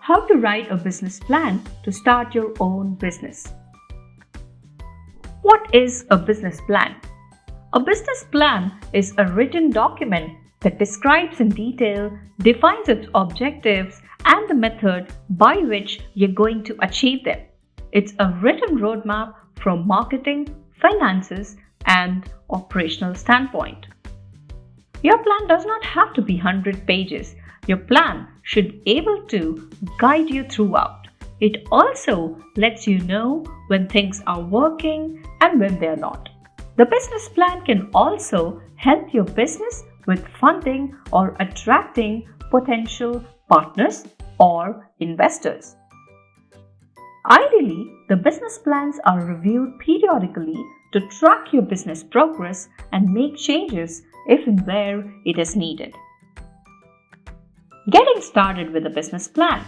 How to write a business plan to start your own business. What is a business plan? A business plan is a written document that describes in detail, defines its objectives, and the method by which you're going to achieve them. It's a written roadmap from marketing, finances, and operational standpoint. Your plan does not have to be 100 pages. Your plan should be able to guide you throughout. It also lets you know when things are working and when they're not. The business plan can also help your business with funding or attracting potential partners or investors. Ideally, the business plans are reviewed periodically to track your business progress and make changes if and where it is needed. Getting started with a business plan.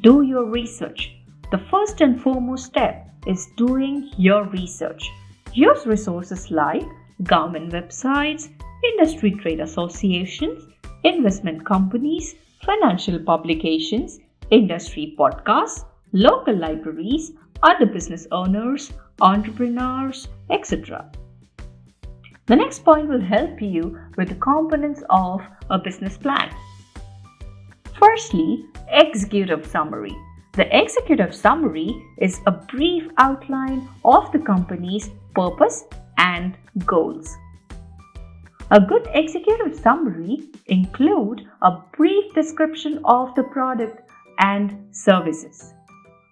Do your research. The first and foremost step is doing your research. Use resources like government websites, industry trade associations, investment companies, financial publications, industry podcasts, local libraries, other business owners, entrepreneurs, etc. The next point will help you with the components of a business plan. Firstly, executive summary. The executive summary is a brief outline of the company's purpose and goals. A good executive summary includes a brief description of the product and services,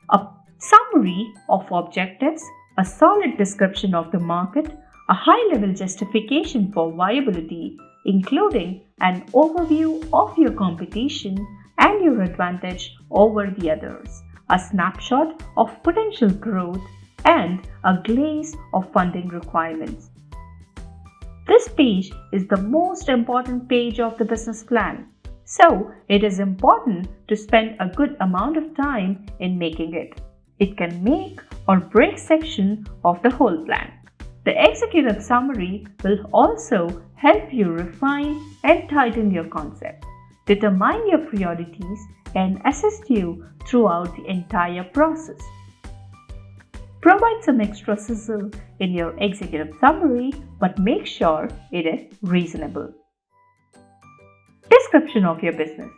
a summary of objectives, a solid description of the market, a high-level justification for viability, including an overview of your competition and your advantage over the others, a snapshot of potential growth, and a glaze of funding requirements. This page is the most important page of the business plan, so it is important to spend a good amount of time in making it. It can make or break section of the whole plan. The executive summary will also help you refine and tighten your concept, determine your priorities, and assist you throughout the entire process. Provide some extra sizzle in your executive summary, but make sure it is reasonable. Description of your business.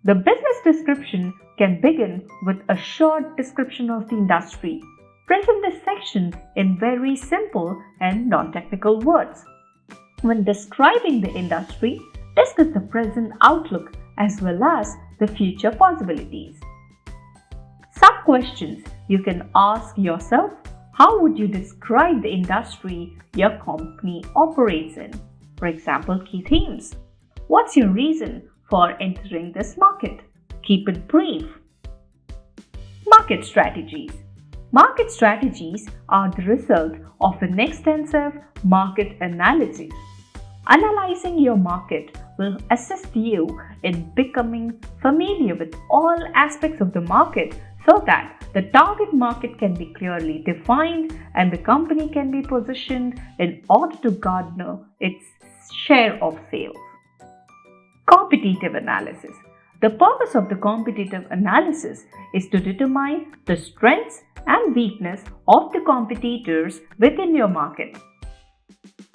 The business description can begin with a short description of the industry. Present this section in very simple and non-technical words. When describing the industry, discuss the present outlook as well as the future possibilities. Some questions you can ask yourself: how would you describe the industry your company operates in? For example, key themes. What's your reason for entering this market? Keep it brief. Market strategies. Market strategies are the result of an extensive market analysis. Analyzing your market will assist you in becoming familiar with all aspects of the market so that the target market can be clearly defined and the company can be positioned in order to garner its share of sales. Competitive analysis. The purpose of the competitive analysis is to determine the strengths and weakness of the competitors within your market.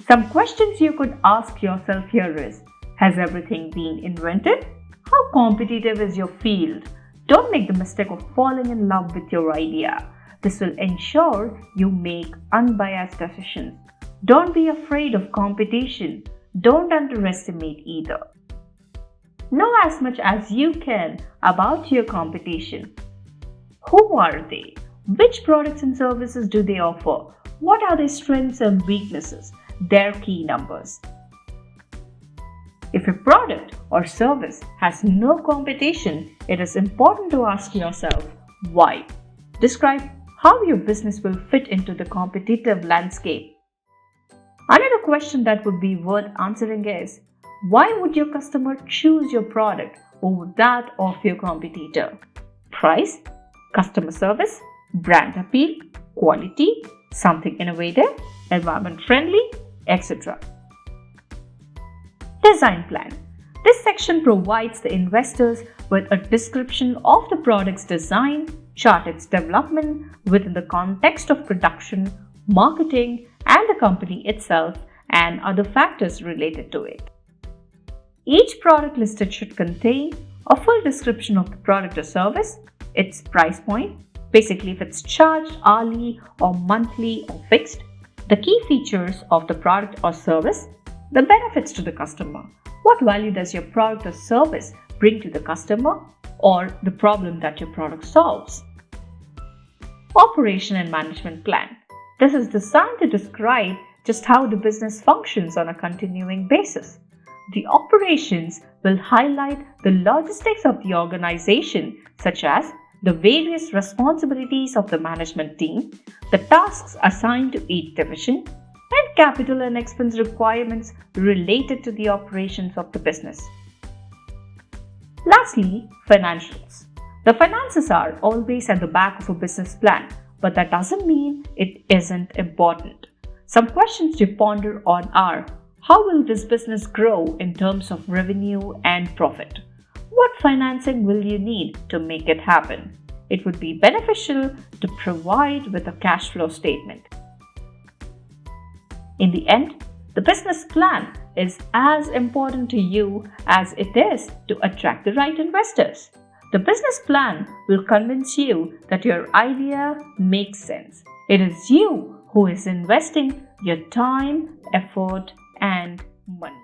Some questions you could ask yourself here is: has everything been invented? How competitive is your field? Don't make the mistake of falling in love with your idea. This will ensure you make unbiased decisions. Don't be afraid of competition. Don't underestimate either. Know as much as you can about your competition. Who are they? Which products and services do they offer? What are their strengths and weaknesses? Their key numbers. If a product or service has no competition, it is important to ask yourself why. Describe how your business will fit into the competitive landscape. Another question that would be worth answering is: why would your customer choose your product over that of your competitor? Price, customer service, brand appeal, quality, something innovative, environment friendly, etc. Design plan. This section provides the investors with a description of the product's design, chart its development within the context of production, marketing, and the company itself, and other factors related to it. Each product listed should contain a full description of the product or service, its price point, basically if it's charged hourly or monthly or fixed, the key features of the product or service, the benefits to the customer, what value does your product or service bring to the customer, or the problem that your product solves. Operation and management plan. This is designed to describe just how the business functions on a continuing basis. The operations will highlight the logistics of the organization, such as the various responsibilities of the management team, the tasks assigned to each division, and capital and expense requirements related to the operations of the business. Lastly, financials. The finances are always at the back of a business plan, but that doesn't mean it isn't important. Some questions to ponder on are: how will this business grow in terms of revenue and profit? What financing will you need to make it happen? It would be beneficial to provide with a cash flow statement. In the end, the business plan is as important to you as it is to attract the right investors. The business plan will convince you that your idea makes sense. It is you who is investing your time, effort, and money.